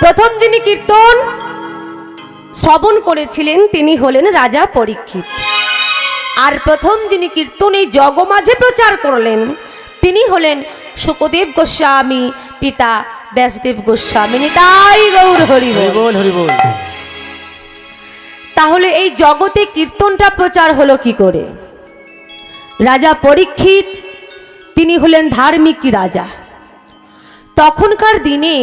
প্রথম যিনি কীর্তন শ্রবণ করেছিলেন তিনি হলেন রাজা পরীক্ষিত। আর প্রথম যিনি কীর্তন এই জগমাঝে প্রচার করলেন তিনি হলেন শুকদেব গোস্বামী, পিতা ব্যাসদেব গোস্বামী। নিতাই গৌর হরি বল, হরি বল। তাহলে এই জগতে কীর্তনটা প্রচার হলো কি করে? রাজা পরীক্ষিত তিনি হলেন ধার্মিক রাজা। তখনকার দিনে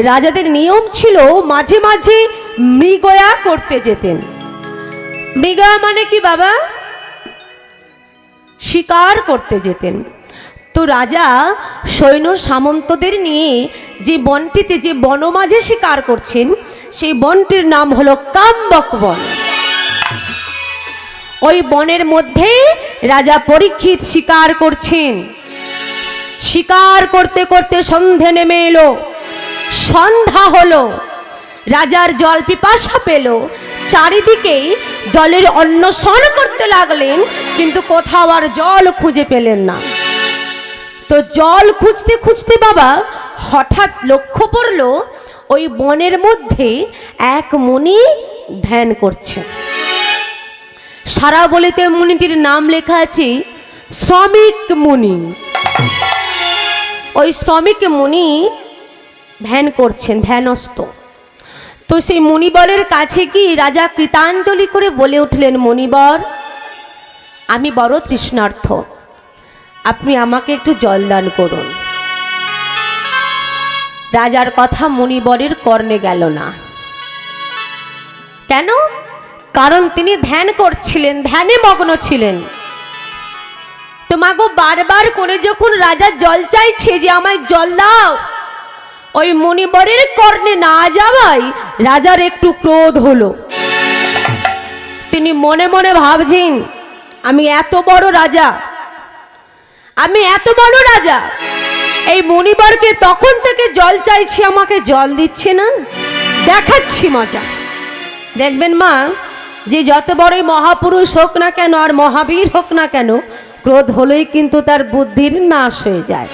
রাজাদের নিয়ম ছিল মাঝে মাঝে মৃগয়া করতে যেতেন। মৃগয়া মানে কি বাবা? শিকার করতে যেতেন। তো রাজা সৈন্য সামন্তদের নিয়ে যে বনটিতে, যে বনমাঝে শিকার করছেন, সেই বনটির নাম হলো কাম্বক বন। ওই বনের মধ্যে রাজা পরীক্ষিত শিকার করছেন। শিকার করতে করতে সন্ধে নেমে এলো, সন্ধ্যা হলো, রাজার জল পিপাসা পেল, চারিদিকে জলের অন্বেষণ করতে লাগলেন, কিন্তু কোথাও আর জল খুঁজে পেলেন না। তো জল খুঁজতে খুঁজতে বাবা হঠাৎ লক্ষ্য পড়ল ওই বনের মধ্যে এক মুনি ধ্যান করছে। সারা বলিতে মুনিটির নাম লেখা আছে শ্রমিক মুনি। ওই শ্রমিক মুনি ধ্যান করছেন, ধ্যানস্থ। তো সেই মুনিবরের কাছে কি রাজা কৃতাঞ্জলি করে বলে উঠলেন, মুনিবর, আমি বড় তৃষ্ণার্থ, আপনি আমাকে একটু জল দান করুন। রাজার কথা মুনিবরের কর্ণে গেল না। কেন? কারণ তিনি ধ্যান করছিলেন, ধ্যানে মগ্ন ছিলেন। তো মাগো বারবার করে যখন রাজা জল চাইছে যে আমায় জল দাও, ওই মুনিবরের কর্ণে না যাওয়ায় রাজার একটু ক্রোধ হলো। তিনি মনে মনে ভাবছেন, আমি এত বড় রাজা, আমি এত বড় রাজা, এই মুনিবরকে তখন থেকে জল চাইছি, আমাকে জল দিচ্ছে না, দেখাচ্ছি মজা। দেখবেন মা, যে যত বড়ই মহাপুরুষ হোক না কেন আর মহাবীর হোক না কেন, ক্রোধ হলেই কিন্তু তার বুদ্ধির নাশ হয়ে যায়।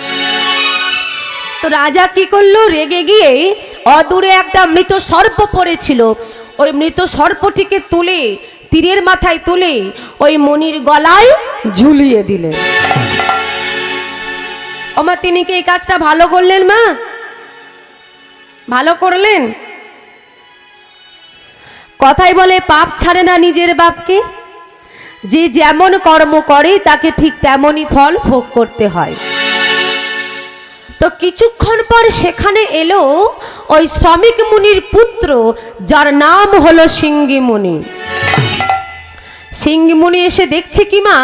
তো রাজা কি করলো? রেগে গিয়ে অদূরে একটা মৃত সর্প পড়েছিল, ওই মৃত সর্পটিকে তুলে তীরের মাথায় তুলে ওই মুনির গলায় ঝুলিয়ে দিলেন। ওমা, তিনি কি এই কাজটা ভালো করলেন মা? ভালো করলেন? কথাই বলে পাপ ছাড়ে না নিজের বাপকে। যে যেমন কর্ম করে তাকে ঠিক তেমনই ফল ভোগ করতে হয়। তো কিছুক্ষণ পর সেখানে এলো ওই শ্রমিক মুনির পুত্র, যার নাম হলো সিঙ্গি মুনি। সিঙ্গি মুনি এসে দেখছে কি মা,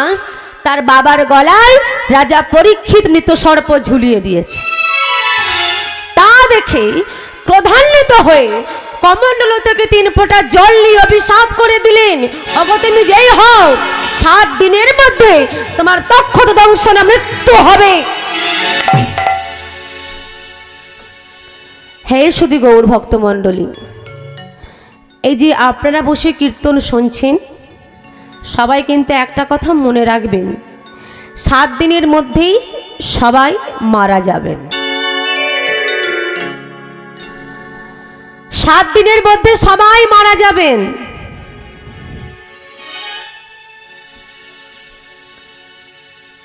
তার বাবার গলায় রাজা পরীক্ষিত মৃত সর্প ঝুলিয়ে দিয়েছে। তা দেখে ক্রোধান্বিত হয়ে কমণ্ডল থেকে 3 ফোঁটা জল নিয়ে অভিশাপ করে দিলেন, ওগো তুমি যেই হও, 7 দিনের মধ্যে তোমার তক্ষত দংশনে মৃত্যু হবে। হে সুধী গৌর ভক্তমণ্ডলী, এই যে আপনারা বসে কীর্তন শুনছেন, সবাই কিন্তু একটা কথা মনে রাখবেন, 7 দিনের মধ্যেই সবাই মারা যাবেন। 7 দিনের মধ্যে সবাই মারা যাবেন।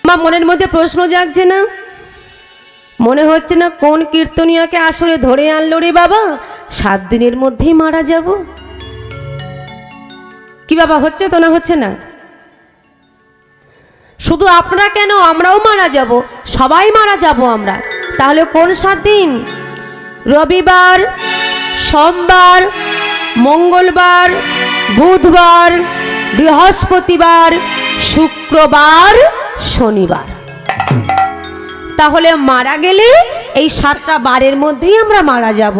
আমার মনের মধ্যে প্রশ্ন জাগছে না? মনে হচ্ছে না কোন কীর্তনিয়াকে আসলে ধরে আনলো রে বাবা, 7 দিনের মধ্যেই মারা যাব? কি বাবা, হচ্ছে তো না? হচ্ছে না? শুধু আপনারা কেন, আমরাও মারা যাব, সবাই মারা যাব আমরা। তাহলে কোন 7 দিন? রবিবার, সোমবার, মঙ্গলবার, বুধবার, বৃহস্পতিবার, শুক্রবার, শনিবার। তাহলে মারা গেলে এই 7টা বারের মধ্যেই আমরা মারা যাব।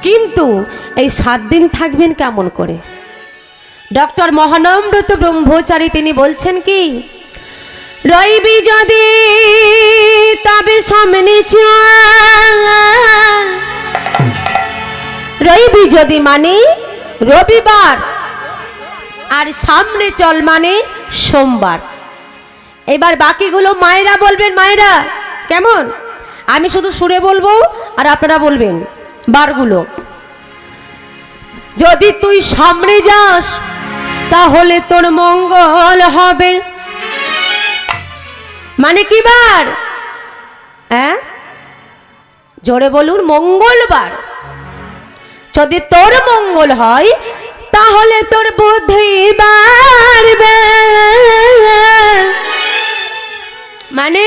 কিন্তু এই 7 দিন থাকবেন কেমন করে? ডক্টর মহানম্রত ব্রহ্মচারী তিনি বলছেন কি, রইবি যদি তবে সামনে রইবি যদি মানে রবিবার, আর সামনে চল মানে সোমবার। এবার বাকিগুলো মায়েরা বলবেন, মায়েরা কেমন? আমি শুধু সুরে বলবো আর আপনারা বলবেন বারগুলো। যদি তুই সামনে যাস তাহলে তোর মঙ্গল হবে। মানে কি বার? হ্যাঁ, জোরে বলুন, মঙ্গলবার। যদি তোর মঙ্গল হয় তাহলে তোর বুদ্ধি বাড়বে। মানে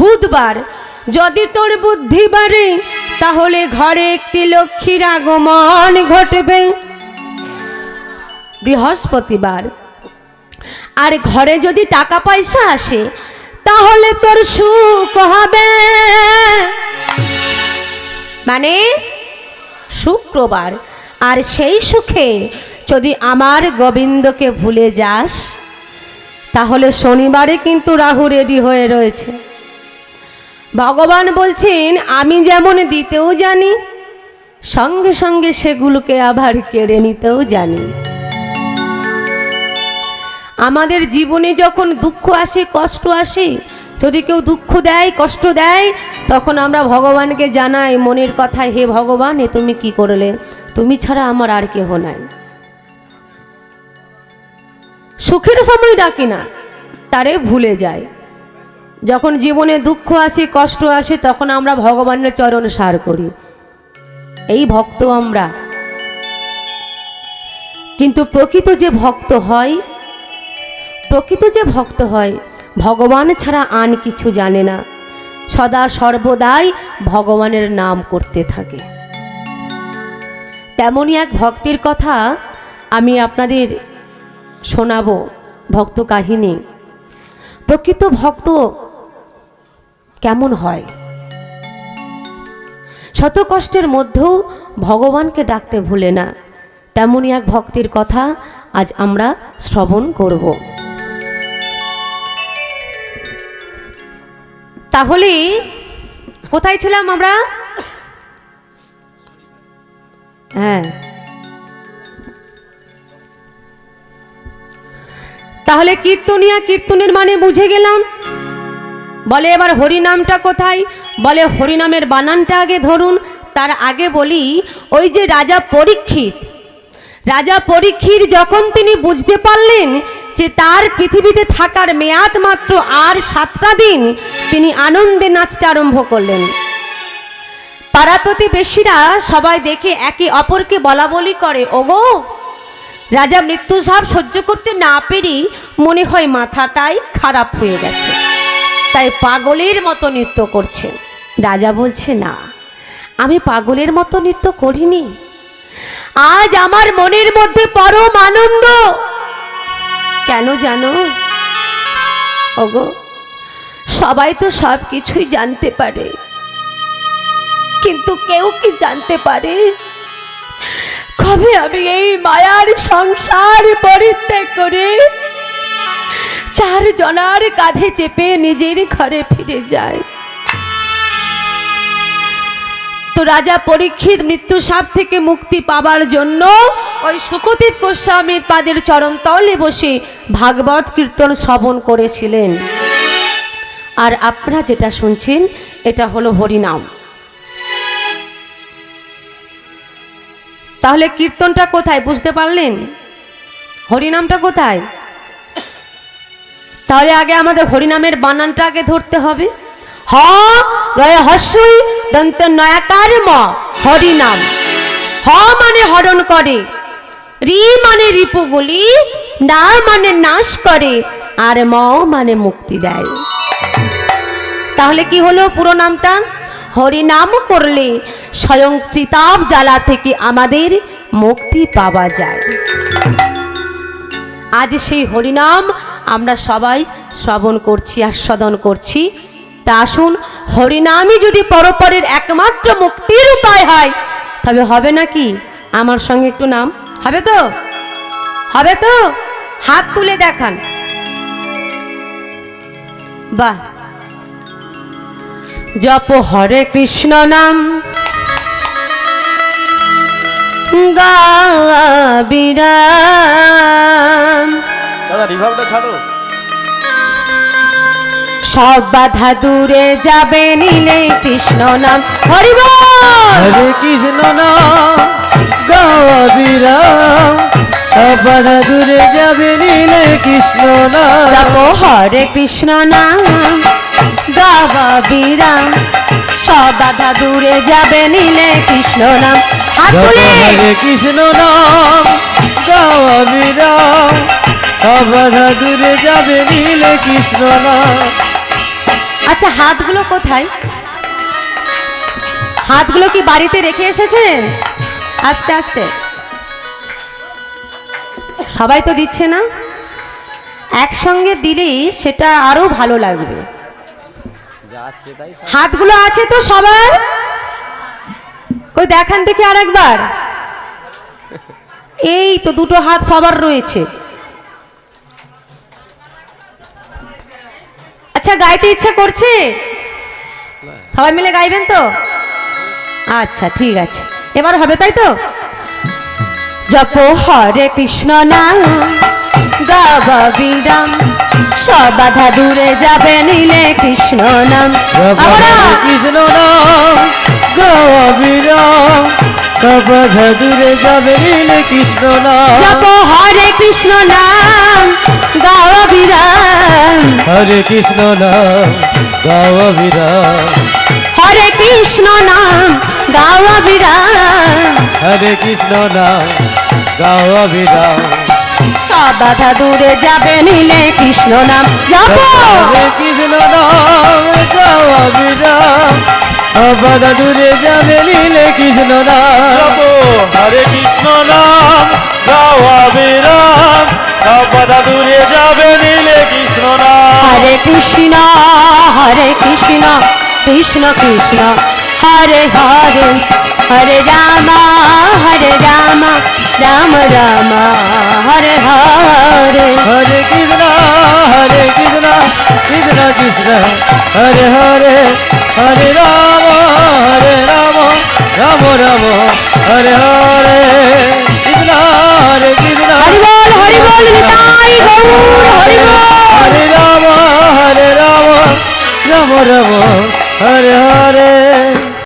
বুধবার যদি তোর বুদ্ধি বাড়ে তাহলে ঘরে একটি লক্ষ্মীর আগমন ঘটবে। বৃহস্পতিবার আর ঘরে যদি টাকা পয়সা আসে তাহলে তোর সুখ হবে। মানে শুক্রবার আর সেই সুখে যদি আমার গোবিন্দকে ভুলে যাস তাহলে শনিবারে কিন্তু রাহু রেডি হয়ে রয়েছে। ভগবান বলছেন আমি যেমন দিতেও জানি সঙ্গে সঙ্গে সেগুলোকে আবার কেড়ে নিতেও জানি। আমাদের জীবনে যখন দুঃখ আসে, কষ্ট আসে, যদি কেউ দুঃখ দেয়, কষ্ট দেয়, তখন আমরা ভগবানকে জানাই মনের কথা, হে ভগবান এ তুমি কি করলে, তুমি ছাড়া আমার আর কেহ নাই। সুখের সময় ডাকি না, তারে ভুলে যায়। যখন জীবনে দুঃখ আসে, কষ্ট আসে, তখন আমরা ভগবানের চরণ সার করি। এই ভক্ত আমরা। কিন্তু প্রকৃত যে ভক্ত হয়, ভগবান ছাড়া আন কিছু জানে না, সদা সর্বদাই ভগবানের নাম করতে থাকে। তেমনই এক ভক্তের কথা আমি আপনাদের শোনাবো, ভক্ত কাহিনী। প্রকৃত ভক্ত কেমন হয়? শত কষ্টের মধ্যেও ভগবানকে ডাকতে ভুলে না। তেমনই এক ভক্তের কথা আজ আমরা শ্রবণ করব। তাহলে কোথায় ছিলাম আমরা? হ্যাঁ, তাহলে কীর্তনিয়া, কীর্তনের মানে বুঝে গেলাম। বলে এবার হরিনামটা কোথায়? বলে হরিনামের বানানটা আগে ধরুন। তার আগে বলি, ওই যে রাজা পরীক্ষিত যখন তিনি বুঝতে পারলেন যে তার পৃথিবীতে থাকার মেয়াদ মাত্র আর 7টা দিন, তিনি আনন্দে নাচতে আরম্ভ করলেন। পাড়া প্রতিবেশীরা সবাই দেখে একে অপরকে বলা বলি করে, ওগো রাজা মৃত্যু সাপ সহ্য করতে না পেরে মনে হয় মাথাটাই খারাপ হয়ে গেছে, তাই পাগলের মতো নৃত্য করছে। রাজা বলছে, না, আমি পাগলের মতো নৃত্য করিনি, আজ আমার মনের মধ্যে পরম আনন্দ। কেন জানো? ওগো, সবাই তো সব কিছুই জানতে পারে, কিন্তু কেউ কি জানতে পারে কবে আমি এই মায়ার সংসার পরিত্যাগ করে 4 জনার কাঁধে চেপে নিজের ঘরে ফিরে যায়। তো রাজা পরীক্ষিত মৃত্যু সাপ থেকে মুক্তি পাবার জন্য ওই সুকতীত গোস্বামীর পাদের চরণ তলে বসে ভাগবত কীর্তন শ্রবণ করেছিলেন। আর আপনারা যেটা শুনছেন এটা হলো হরিনাম। তাহলে কীর্তনটা কোথায় বুঝতে পারলেন? হরিনামটা কোথায়? তাহলে আগে আমাদের হরিনামের বানানটা আগে ধরতে হবে। হ রয় হস্যই দন্ত নয়াকার ম, হরিনাম। হ মানে হরণ করে, রি মানে রিপুগুলি, না মানে নাশ করে, আর ম মানে মুক্তি দেয়। তাহলে কি হলো পুরো নামটা? হরিনাম করলে স্বয়ং ত্রিতাপ জ্বালা থেকে আমাদের মুক্তি পাওয়া যায়। আজ সেই হরিনাম আমরা সবাই শ্রবণ করছি, আস্বাদন করছি। তা আসুন, হরিনামই যদি পরপরের একমাত্র মুক্তির উপায় হয় তবে হবে নাকি? আমার সঙ্গে একটু নাম হবে তো? হবে তো? হাত তুলে দেখান। বাহ! জপ হরে কৃষ্ণ নাম গাবিরাম। দাদা রিভাবটা ছাড়ো। সব বাধা দূরে যাবে নিলে কৃষ্ণ নাম। হরি বল। হরে কৃষ্ণ নাম গাও বাধা দূরে যাবে নীলে কৃষ্ণ নাম জপো হরে কৃষ্ণ নাম গাওয়া বিরাম সব বাধা দূরে যাবে নীলে কৃষ্ণ নাম হাত তুলে হরে কৃষ্ণ নাম গাওয়া বিরাম সব বাধা দূরে যাবে নীলে কৃষ্ণ নাম। আচ্ছা হাতগুলো কোথায়? হাতগুলো কি বাড়িতে রেখে এসেছেন? আস্তে আস্তে সবাই তো দিচ্ছে না, একসঙ্গে দিলেই সেটা আরো ভালো লাগবে। হাতগুলো আছে তো সবার? কই দেখান দেখি আর একবার। এই তো দুটো হাত সবার রয়েছে। আচ্ছা গাইতে ইচ্ছা করছে? সবাই মিলে গাইবেন তো? আচ্ছা ঠিক আছে, এবার হবে তাই তো? জপো হরে কৃষ্ণ নাম গাওয়া বিরাম সব বাধা দূরে যাবে নীলে কৃষ্ণ নাম। হরে কৃষ্ণ নাম গাওয়া বিরাম সব বাধা দূরে যাবে নীলে কৃষ্ণ নাম। জপো হরে কৃষ্ণ নাম গাওয়া বিরাম হরে কৃষ্ণ নাম গাওয়া বিরাম হরে কৃষ্ণ নাম গাওয়া বিরাম হরে কৃষ্ণ নাম গাওয়া বিরাম সব বাধা দূরে যাবে নীলে কৃষ্ণ নাম। জপো হরে কৃষ্ণ নাম গাওয়া বিরাম সব বাধা দূরে যাবে নীলে কৃষ্ণ নাম। হরে কৃষ্ণ নাম গাওয়া বিরাম সব বাধা দূরে যাবে নীলে কৃষ্ণ নাম। হরে কৃষ্ণ কৃষ্ণ কৃষ্ণ হরে হরে হরে রাম রাম রাম হরে হরে হরে কৃষ্ণ কৃষ্ণ কৃষ্ণ হরে হরে হরে রাম রাম রাম হরে হরে কৃষ্ণ কৃষ্ণ হরি বল নিতাই গৌর হরি বল। হরে রাম রাম রাম হরে হরে